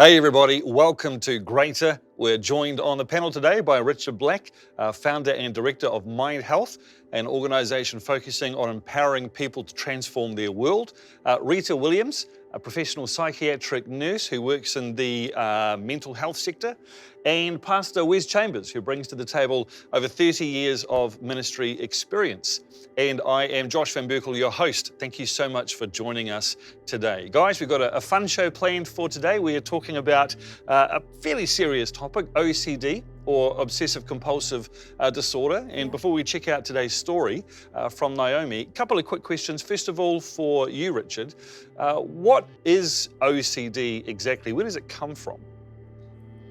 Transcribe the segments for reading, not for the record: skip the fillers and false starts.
Hey everybody, welcome to Greater. We're joined on the panel today by Richard Black, founder and director of Mind Health, an organisation focusing on empowering people to transform their world. Rita Williams, a professional psychiatric nurse who works in the mental health sector, and Pastor Wes Chambers, who brings to the table over 30 years of ministry experience. And I am Josh Van Berkel, your host. Thank you so much for joining us today. Guys, we've got a fun show planned for today. We are talking about a fairly serious topic, OCD, or Obsessive-Compulsive Disorder. And before we check out today's story from Naomi, a couple of quick questions. First of all, for you, Richard, what is OCD exactly? Where does it come from?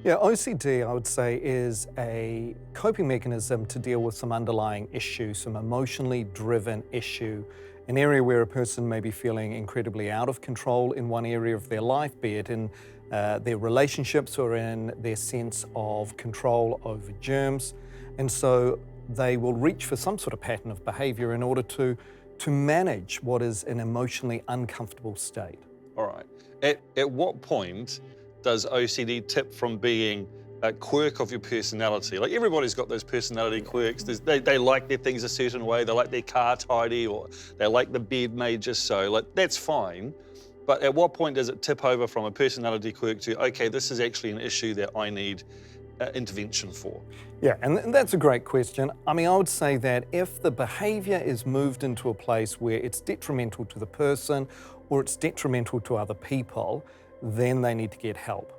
Yeah, OCD, I would say, is a coping mechanism to deal with some underlying issue, some emotionally driven issue, an area where a person may be feeling incredibly out of control in one area of their life, be it in their relationships or in their sense of control over germs. And so they will reach for some sort of pattern of behavior in order to manage what is an emotionally uncomfortable state. All right. At what point does OCD tip from being a quirk of your personality? Like, everybody's got those personality quirks. They like their things a certain way. They like their car tidy, or they like the bed made just so. Like, that's fine. But at what point does it tip over from a personality quirk to, okay, this is actually an issue that I need intervention for? Yeah, and that's a great question. I mean, I would say that if the behavior is moved into a place where it's detrimental to the person or it's detrimental to other people, then they need to get help.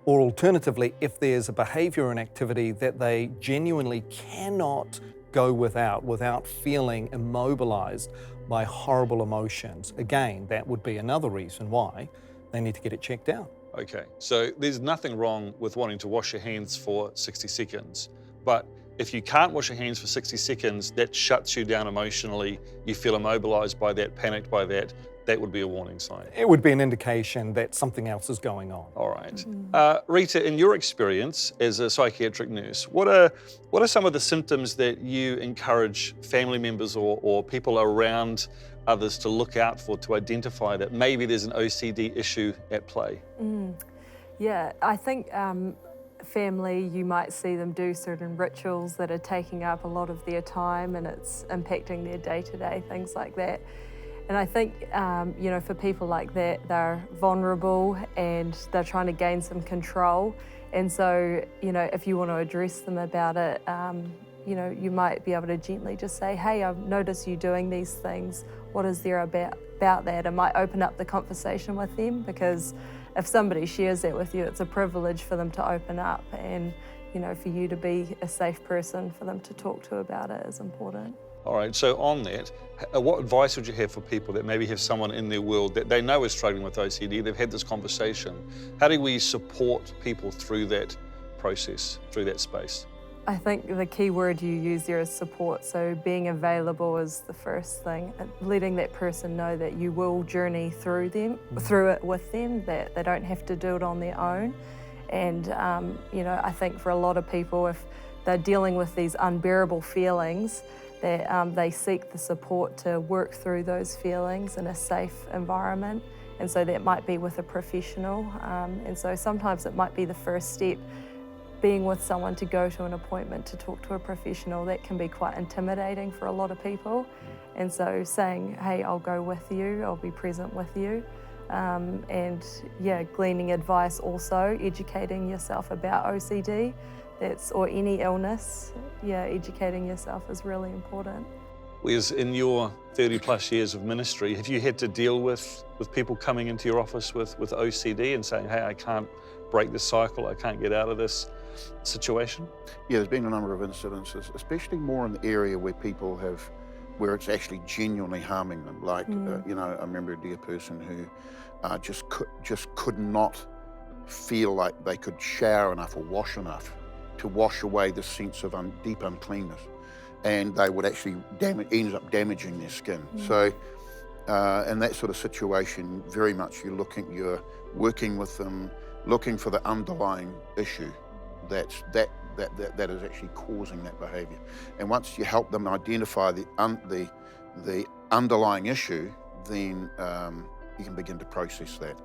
Or alternatively, if there's a behavior or an activity that they genuinely cannot go without feeling immobilized by horrible emotions, again, that would be another reason why they need to get it checked out. Okay, so there's nothing wrong with wanting to wash your hands for 60 seconds, but if you can't wash your hands for 60 seconds, that shuts you down emotionally, you feel immobilized by that, panicked by that, that would be a warning sign. It would be an indication that something else is going on. All right. Rita, in your experience as a psychiatric nurse, what are some of the symptoms that you encourage family members or people around others to look out for, to identify that maybe there's an OCD issue at play? Yeah, I think family, you might see them do certain rituals that are taking up a lot of their time and it's impacting their day-to-day, things like that. And I think, for people like that, they're vulnerable and they're trying to gain some control. And so, if you want to address them about it, you might be able to gently just say, hey, I've noticed you doing these things. What is there about that? It might open up the conversation with them, because if somebody shares that with you, it's a privilege for them to open up, and, for you to be a safe person for them to talk to about it is important. All right, so on that, what advice would you have for people that maybe have someone in their world that they know is struggling with OCD, they've had this conversation? How do we support people through that process, through that space? I think the key word you use there is support. So being available is the first thing, and letting that person know that you will journey through it with them, that they don't have to do it on their own. And, I think for a lot of people, if they're dealing with these unbearable feelings, that they seek the support to work through those feelings in a safe environment. And so that might be with a professional. And so sometimes it might be the first step, being with someone to go to an appointment to talk to a professional. That can be quite intimidating for a lot of people. And so saying, hey, I'll go with you, I'll be present with you. Gleaning advice also, educating yourself about OCD. Or any illness, educating yourself is really important. Wes, in your 30 plus years of ministry, have you had to deal with people coming into your office with OCD and saying, hey, I can't break this cycle, I can't get out of this situation? Yeah, there's been a number of incidences, especially more in the area where where it's actually genuinely harming them. Like, I remember a dear person who just could not feel like they could shower enough or wash enough to wash away the sense of deep uncleanness, and they would actually end up damaging their skin. So in that sort of situation, very much you're working with them, looking for the underlying issue that is actually causing that behavior. And once you help them identify the underlying issue, then you can begin to process that.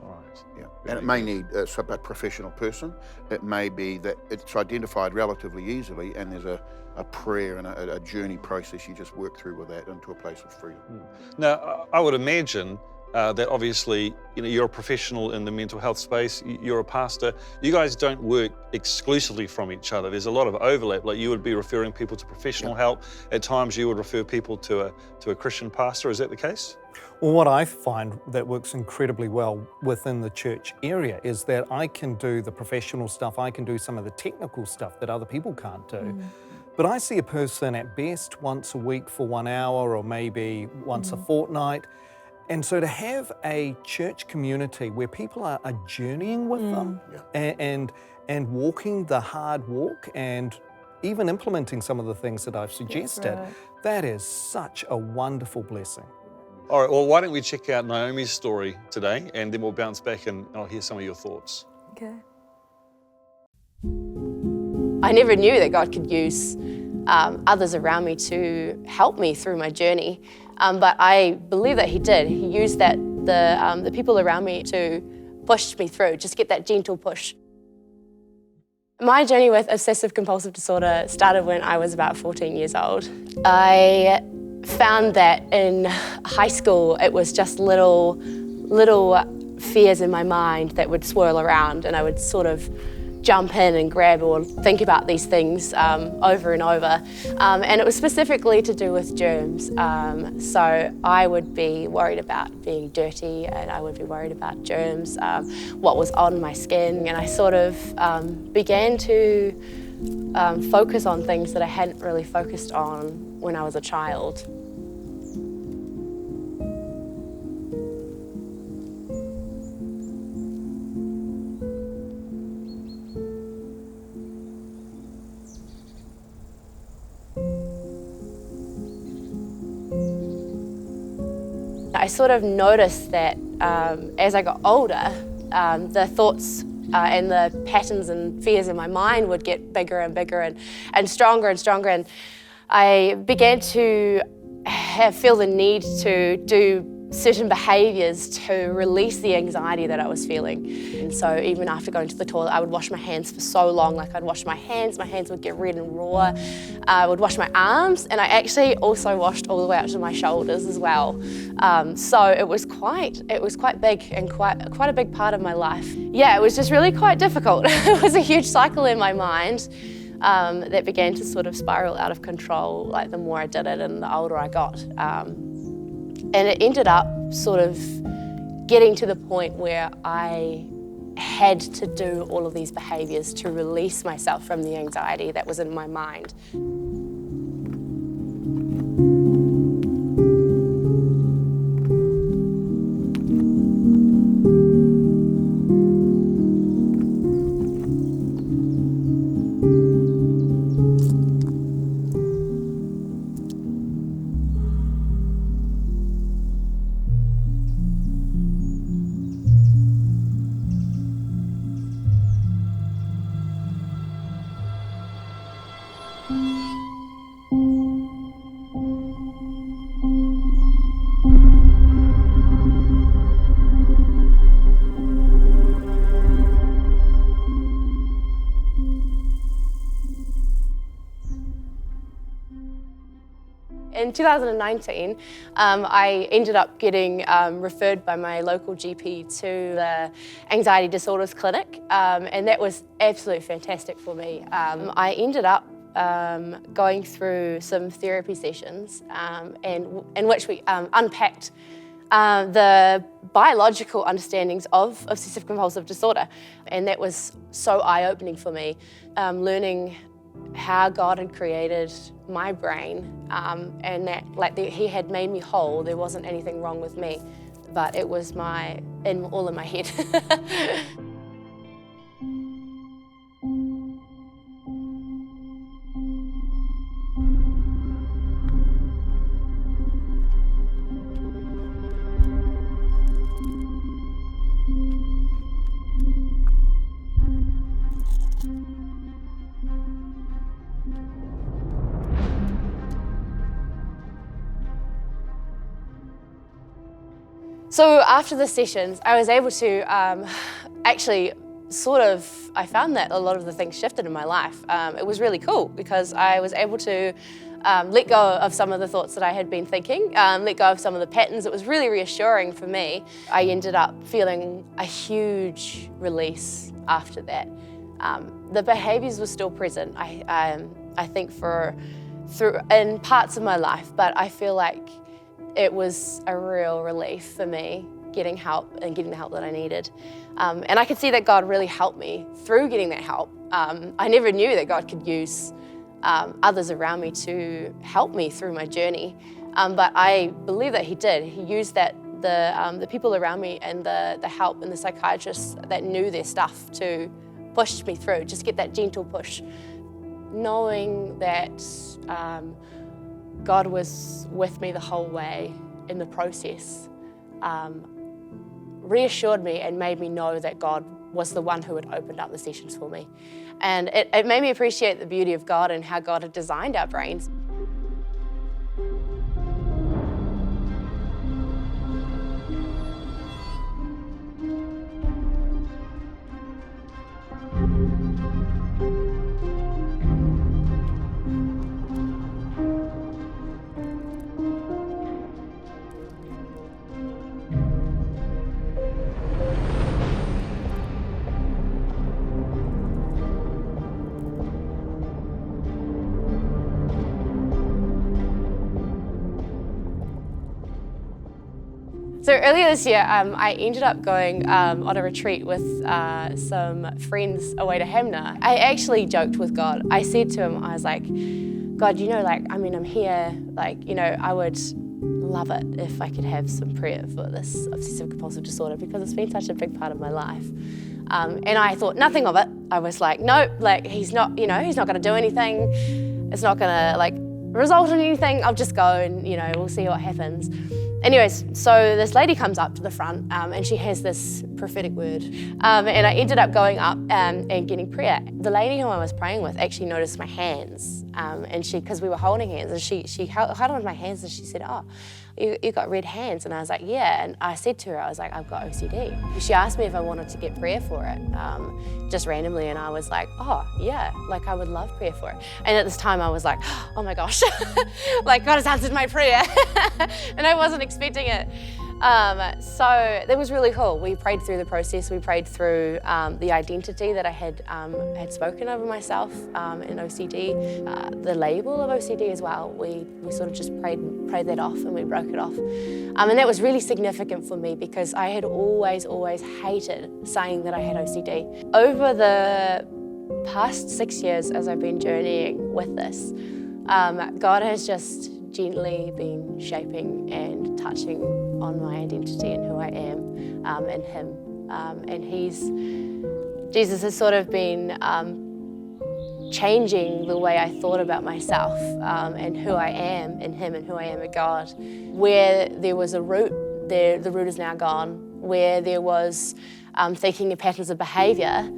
All right. Yeah. And it may need a professional person. It may be that it's identified relatively easily and there's a prayer and a journey process you just work through with that into a place of freedom. Now, I would imagine that obviously, you're a professional in the mental health space, you're a pastor. You guys don't work exclusively from each other. There's a lot of overlap. Like, you would be referring people to professional help. At times you would refer people to a Christian pastor. Is that the case? Well, what I find that works incredibly well within the church area is that I can do the professional stuff, I can do some of the technical stuff that other people can't do. But I see a person at best once a week for 1 hour or maybe once a fortnight. And so to have a church community where people are journeying with them and walking the hard walk and even implementing some of the things that I've suggested, that is such a wonderful blessing. All right, well, why don't we check out Naomi's story today, and then we'll bounce back and I'll hear some of your thoughts. Okay. I never knew that God could use others around me to help me through my journey, but I believe that He did. He used the people around me to push me through, just get that gentle push. My journey with obsessive-compulsive disorder started when I was about 14 years old. I found that in high school it was just little fears in my mind that would swirl around, and I would sort of jump in and grab or think about these things over and over. And it was specifically to do with germs. So I would be worried about being dirty, and I would be worried about germs, what was on my skin, and I sort of began to focus on things that I hadn't really focused on when I was a child. I sort of noticed that as I got older, the thoughts and the patterns and fears in my mind would get bigger and bigger and stronger, and I began to feel the need to do certain behaviours to release the anxiety that I was feeling. And so even after going to the toilet, I would wash my hands for so long. Like, I'd wash my hands would get red and raw. I would wash my arms, and I actually also washed all the way up to my shoulders as well. So it was quite big and quite a big part of my life. Yeah, it was just really quite difficult. It was a huge cycle in my mind that began to sort of spiral out of control, like the more I did it and the older I got. And it ended up sort of getting to the point where I had to do all of these behaviours to release myself from the anxiety that was in my mind. In 2019, I ended up getting referred by my local GP to the Anxiety Disorders Clinic, and that was absolutely fantastic for me. I ended up going through some therapy sessions in which we unpacked the biological understandings of obsessive-compulsive disorder, and that was so eye-opening for me, learning how God had created my brain, and that He had made me whole. There wasn't anything wrong with me, but it was all in my head. So after the sessions, I was able to actually I found that a lot of the things shifted in my life. It was really cool because I was able to let go of some of the thoughts that I had been thinking, let go of some of the patterns. It was really reassuring for me. I ended up feeling a huge release after that. The behaviours were still present, I think, in parts of my life, but I feel like it was a real relief for me getting help and getting the help that I needed. And I could see that God really helped me through getting that help. I never knew that God could use others around me to help me through my journey, but I believe that He did. He used the people around me and the help and the psychiatrists that knew their stuff to push me through, just get that gentle push. Knowing that God was with me the whole way in the process reassured me and made me know that God was the one who had opened up the sessions for me. And it made me appreciate the beauty of God and how God had designed our brains. So earlier this year, I ended up going on a retreat with some friends away to Hamner. I actually joked with God. I said to Him, I was like, God, I'm here, I would love it if I could have some prayer for this obsessive-compulsive disorder because it's been such a big part of my life. And I thought nothing of it. I was like, no, He's not gonna do anything. It's not gonna result in anything. I'll just go and, we'll see what happens. Anyways, so this lady comes up to the front and she has this prophetic word. And I ended up going up and getting prayer. The lady who I was praying with actually noticed my hands and because we were holding hands, and she held on my hands and she said, oh, you got red hands. And I was like, yeah. And I said to her, I was like, I've got OCD. She asked me if I wanted to get prayer for it, just randomly. And I was like, oh, yeah, I would love prayer for it. And at this time I was like, oh my gosh, God has answered my prayer. And I wasn't expecting it. So that was really cool. We prayed through the process. We prayed through the identity that I had spoken over myself in OCD, the label of OCD as well. We sort of just prayed that off and we broke it off. And that was really significant for me because I had always hated saying that I had OCD. Over the past 6 years as I've been journeying with this, God has just gently been shaping and touching on my identity and who I am in Him. And Jesus has sort of been changing the way I thought about myself and who I am in Him and who I am in God. Where there was a root, the root is now gone. Where there was thinking in patterns of behaviour,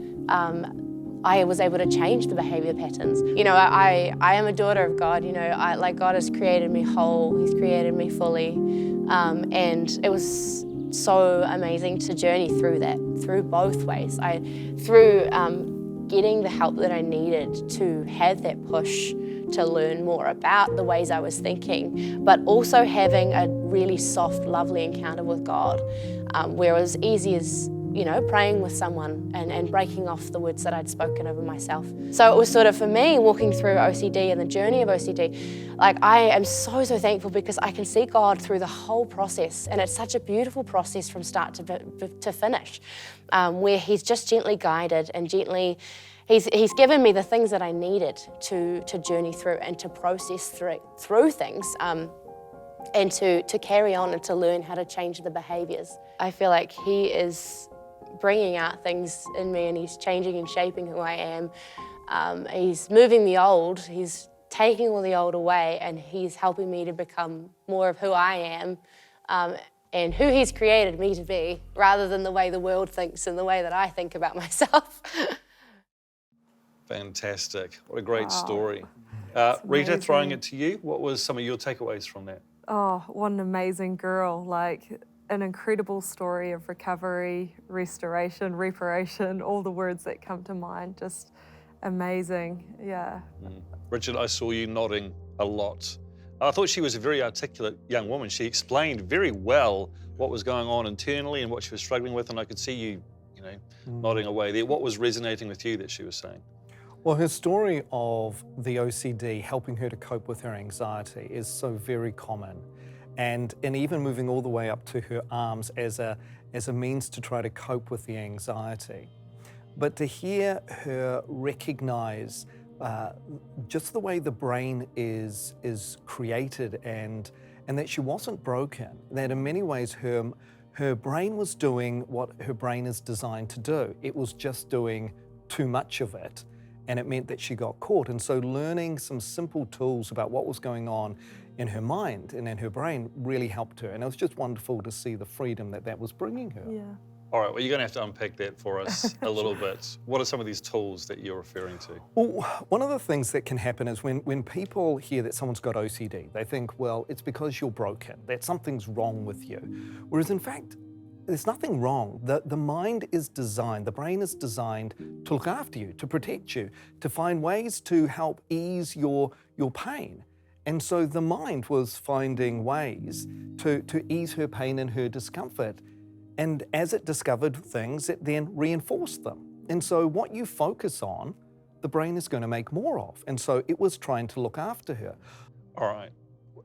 I was able to change the behaviour patterns. I am a daughter of God. God has created me whole. He's created me fully. And it was so amazing to journey through that, through both ways. Through getting the help that I needed to have that push to learn more about the ways I was thinking, but also having a really soft, lovely encounter with God, where it was easy as praying with someone and breaking off the words that I'd spoken over myself. So it was sort of, for me, walking through OCD and the journey of OCD, I am so thankful because I can see God through the whole process, and it's such a beautiful process from start to finish, where He's just gently guided and gently, He's given me the things that I needed to journey through and to process through things, and to carry on and to learn how to change the behaviours. I feel like He is bringing out things in me, and He's changing and shaping who I am. He's moving the old, He's taking all the old away, and He's helping me to become more of who I am and who He's created me to be, rather than the way the world thinks and the way that I think about myself. Fantastic. What a great story. Rita, amazing. throwing it to you, what was some of your takeaways from that? Oh, what an amazing girl. an incredible story of recovery, restoration, reparation, all the words that come to mind. Just amazing, yeah. Richard, I saw you nodding a lot. I thought she was a very articulate young woman. She explained very well what was going on internally and what she was struggling with, and I could see you, nodding away there. What was resonating with you that she was saying? Well, her story of the OCD helping her to cope with her anxiety is so very common. And even moving all the way up to her arms as a means to try to cope with the anxiety. But to hear her recognize just the way the brain is created and that she wasn't broken, that in many ways her brain was doing what her brain is designed to do. It was just doing too much of it, and it meant that she got caught. And so learning some simple tools about what was going on in her mind and in her brain really helped her. And it was just wonderful to see the freedom that was bringing her. Yeah. All right, well, you're going to have to unpack that for us a little bit. What are some of these tools that you're referring to? Well, one of the things that can happen is when people hear that someone's got OCD, they think, well, it's because you're broken, that something's wrong with you. Whereas in fact, there's nothing wrong. The mind is designed, the brain is designed to look after you, to protect you, to find ways to help ease your pain. And so the mind was finding ways to ease her pain and her discomfort. And as it discovered things, it then reinforced them. And so what you focus on, the brain is going to make more of. And so it was trying to look after her. All right,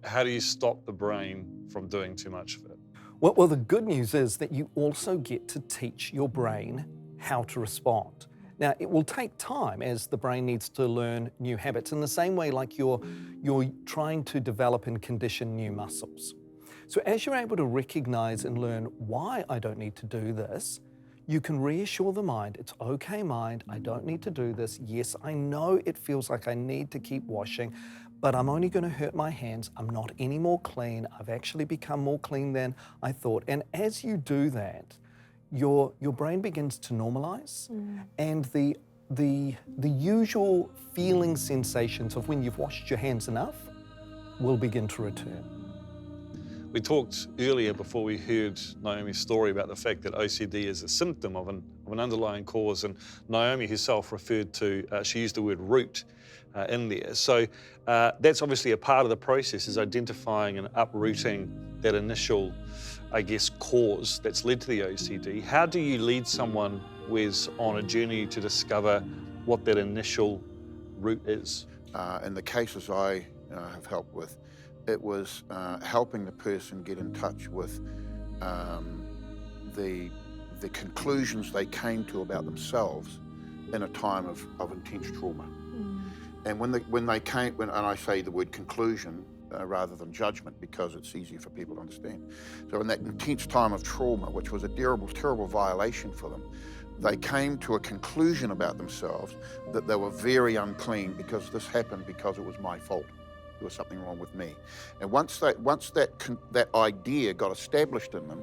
how do you stop the brain from doing too much of it? Well, the good news is that you also get to teach your brain how to respond. Now, it will take time as the brain needs to learn new habits in the same way like you're trying to develop and condition new muscles. So as you're able to recognize and learn why I don't need to do this, you can reassure the mind, it's okay mind, I don't need to do this. Yes, I know it feels like I need to keep washing, but I'm only going to hurt my hands. I'm not any more clean. I've actually become more clean than I thought. And as you do that, your brain begins to normalize, and the usual feeling sensations of when you've washed your hands enough will begin to return. We talked earlier before we heard Naomi's story about the fact that OCD is a symptom of an underlying cause, and Naomi herself referred to, she used the word root in there. So that's obviously a part of the process, is identifying and uprooting that initial, I guess, cause that's led to the OCD. How do you lead someone who is on a journey to discover what that initial root is? In the cases I have helped with, it was helping the person get in touch with the conclusions they came to about themselves in a time of intense trauma. And when I say the word conclusion rather than judgment because it's easier for people to understand. So in that intense time of trauma, which was a terrible violation for them, they came to a conclusion about themselves that they were very unclean because this happened because it was my fault. There was something wrong with me. And once that idea got established in them,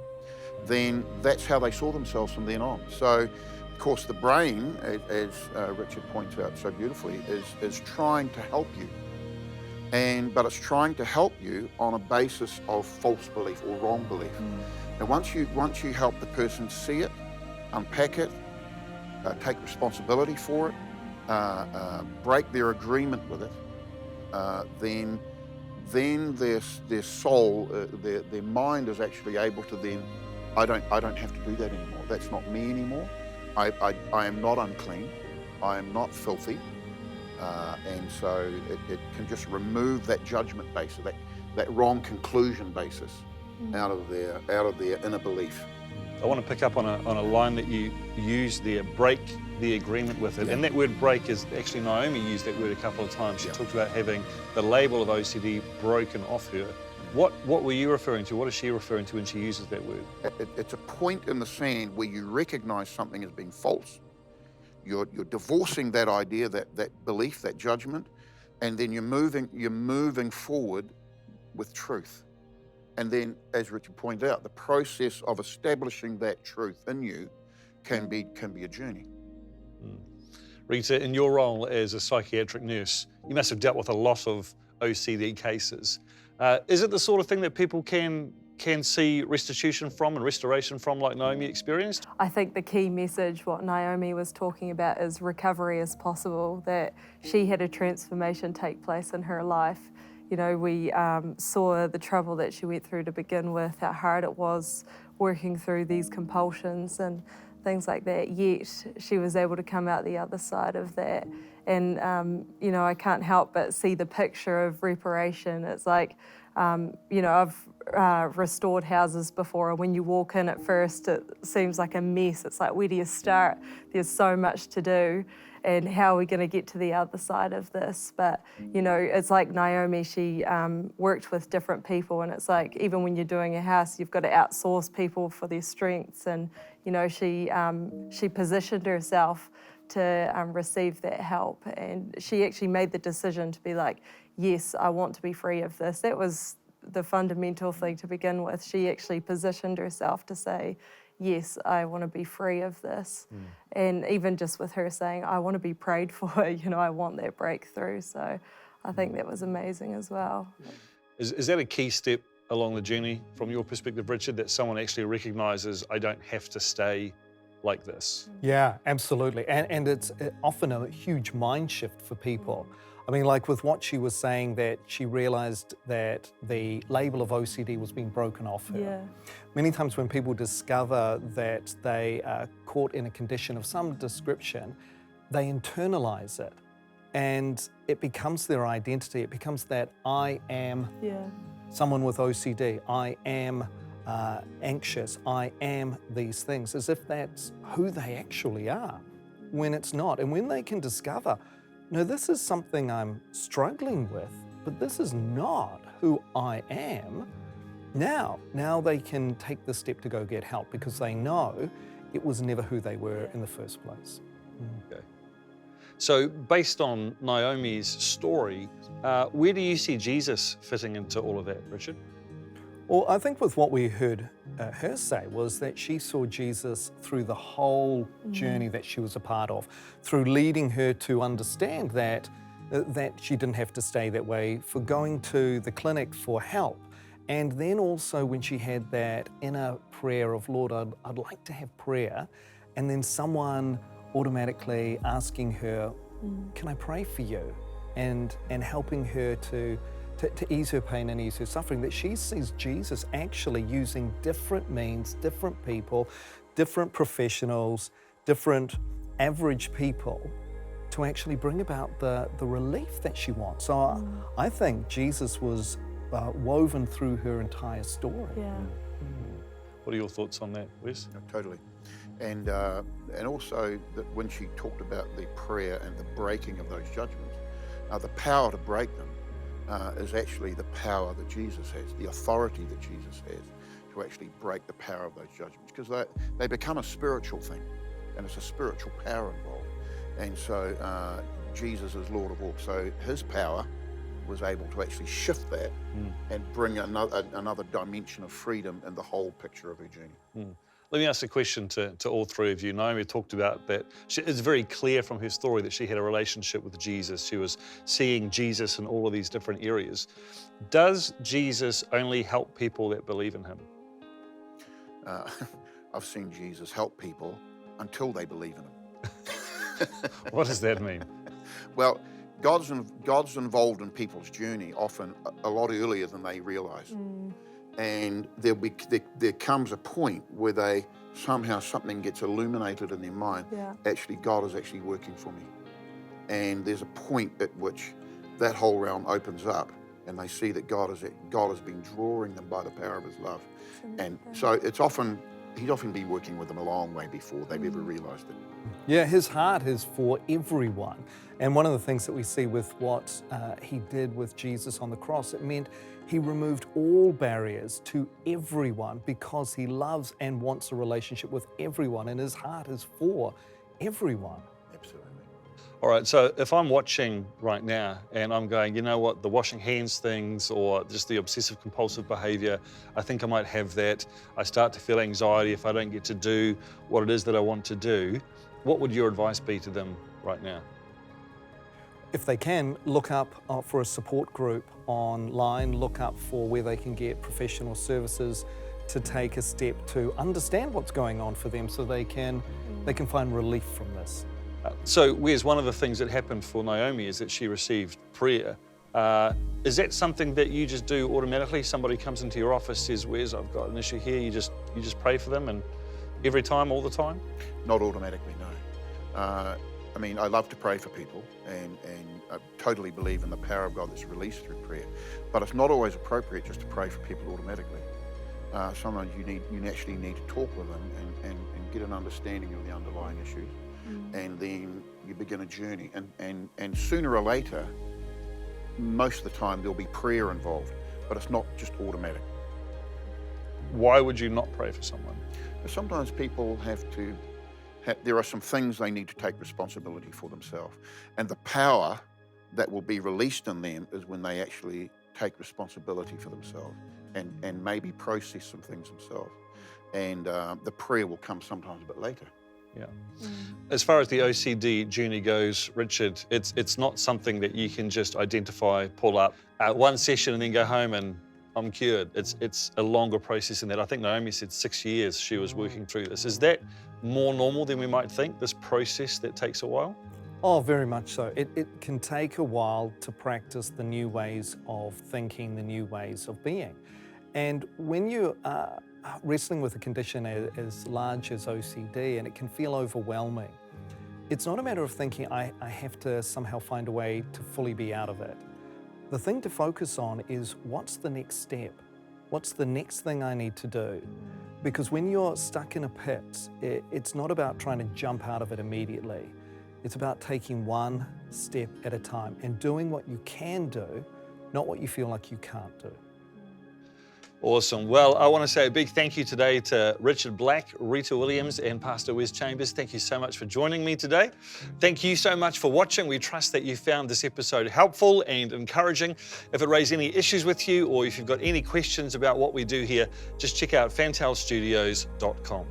then that's how they saw themselves from then on. So, of course, the brain, as Richard points out so beautifully, is trying to help you. But it's trying to help you on a basis of false belief or wrong belief. And once you help the person see it, unpack it, take responsibility for it, break their agreement with it, then their soul, their mind is actually able to then, I don't have to do that anymore. That's not me anymore. I am not unclean. I am not filthy. And so it can just remove that judgment basis, that wrong conclusion basis out of their inner belief. I want to pick up on a line that you used there, break the agreement with it. And that word break is actually, Naomi used that word a couple of times. She talked about having the label of OCD broken off her. What were you referring to? What is she referring to when she uses that word? It's a point in the sand where you recognize something as being false. You're divorcing that idea, that belief, that judgment, and then you're moving forward with truth. And then, as Richard pointed out, the process of establishing that truth in you can be a journey. Rita, in your role as a psychiatric nurse, you must have dealt with a lot of OCD cases. Is it the sort of thing that people can can see restitution from and restoration from, like Naomi experienced? I think the key message, what Naomi was talking about, is recovery is possible, that she had a transformation take place in her life. You know, we saw the trouble that she went through to begin with, how hard it was working through these compulsions and things like that, yet she was able to come out the other side of that. And, you know, I can't help but see the picture of reparation. It's like, you know, I've restored houses before, and when you walk in at first, it seems like a mess. It's like, where do you start? There's so much to do, and how are we going to get to the other side of this? But, you know, it's like Naomi, she worked with different people, and it's like, even when you're doing a house, you've got to outsource people for their strengths, and, you know, she positioned herself to receive that help, and she actually made the decision to be like, yes, I want to be free of this. That was the fundamental thing to begin with. She actually positioned herself to say, yes, I want to be free of this. And even just with her saying, I want to be prayed for, you know, I want that breakthrough. So I think that was amazing as well. Is that a key step along the journey from your perspective, Richard, that someone actually recognises, I don't have to stay like this? Yeah, absolutely. And it's often a huge mind shift for people. I mean, like with what she was saying, that she realized that the label of OCD was being broken off her. Yeah. Many times when people discover that they are caught in a condition of some description, they internalize it and it becomes their identity. It becomes that I am someone with OCD. I am anxious. I am these things, as if that's who they actually are, when it's not. And when they can discover, no, this is something I'm struggling with, but this is not who I am. Now they can take the step to go get help, because they know it was never who they were in the first place. Okay. So based on Naomi's story, where do you see Jesus fitting into all of that, Richard? Well, I think with what we heard her say was that she saw Jesus through the whole journey that she was a part of, through leading her to understand that she didn't have to stay that way, for going to the clinic for help. And then also when she had that inner prayer of, Lord, I'd like to have prayer, and then someone automatically asking her, can I pray for you? And helping her to ease her pain and ease her suffering, that she sees Jesus actually using different means, different people, different professionals, different average people to actually bring about the relief that she wants. So I think Jesus was woven through her entire story. Yeah. What are your thoughts on that, Wes? No, totally. And also that when she talked about the prayer and the breaking of those judgments, the power to break them is actually the power that Jesus has, the authority that Jesus has to actually break the power of those judgments, because they become a spiritual thing, and it's a spiritual power involved. And so Jesus is Lord of all. So his power was able to actually shift that and bring another dimension of freedom in the whole picture of her journey. Let me ask a question to all three of you. Naomi talked about that. It's very clear from her story that she had a relationship with Jesus. She was seeing Jesus in all of these different areas. Does Jesus only help people that believe in him? I've seen Jesus help people until they believe in him. What does that mean? Well, God's involved in people's journey often a lot earlier than they realize. And there comes a point where somehow something gets illuminated in their mind. Actually, God is actually working for me. And there's a point at which that whole realm opens up, and they see that God has been drawing them by the power of his love. And so he's often been working with them a long way before they've ever realized it. Yeah, his heart is for everyone. And one of the things that we see with what he did with Jesus on the cross, it meant he removed all barriers to everyone, because he loves and wants a relationship with everyone, and his heart is for everyone. Absolutely. All right, so if I'm watching right now and I'm going, you know what, the washing hands things or just the obsessive compulsive behavior, I think I might have that. I start to feel anxiety if I don't get to do what it is that I want to do. What would your advice be to them right now? If they can, look up for a support group online, look up for where they can get professional services to take a step to understand what's going on for them so they can find relief from this. So Wes, one of the things that happened for Naomi is that she received prayer. Is that something that you just do automatically? Somebody comes into your office, says, Wes, I've got an issue here, you just pray for them, and every time, all the time? Not automatically, no. I mean, I love to pray for people, and I totally believe in the power of God that's released through prayer. But it's not always appropriate just to pray for people automatically. Sometimes you actually need to talk with them and get an understanding of the underlying issues, and then you begin a journey. And sooner or later, most of the time there'll be prayer involved, but it's not just automatic. Why would you not pray for someone? Sometimes people there are some things they need to take responsibility for themselves. And the power that will be released in them is when they actually take responsibility for themselves and maybe process some things themselves. And the prayer will come sometimes a bit later. Yeah. As far as the OCD journey goes, Richard, it's not something that you can just identify, pull up one session and then go home and I'm cured. It's a longer process than that. I think Naomi said 6 years she was working through this. Is that more normal than we might think, this process that takes a while? Oh, very much so. It can take a while to practice the new ways of thinking, the new ways of being. And when you are wrestling with a condition as large as OCD, and it can feel overwhelming, it's not a matter of thinking, I have to somehow find a way to fully be out of it. The thing to focus on is, what's the next step? What's the next thing I need to do? Because when you're stuck in a pit, it's not about trying to jump out of it immediately. It's about taking one step at a time and doing what you can do, not what you feel like you can't do. Awesome. Well, I want to say a big thank you today to Richard Black, Rita Williams, and Pastor Wes Chambers. Thank you so much for joining me today. Thank you so much for watching. We trust that you found this episode helpful and encouraging. If it raised any issues with you, or if you've got any questions about what we do here, just check out fantailstudios.com.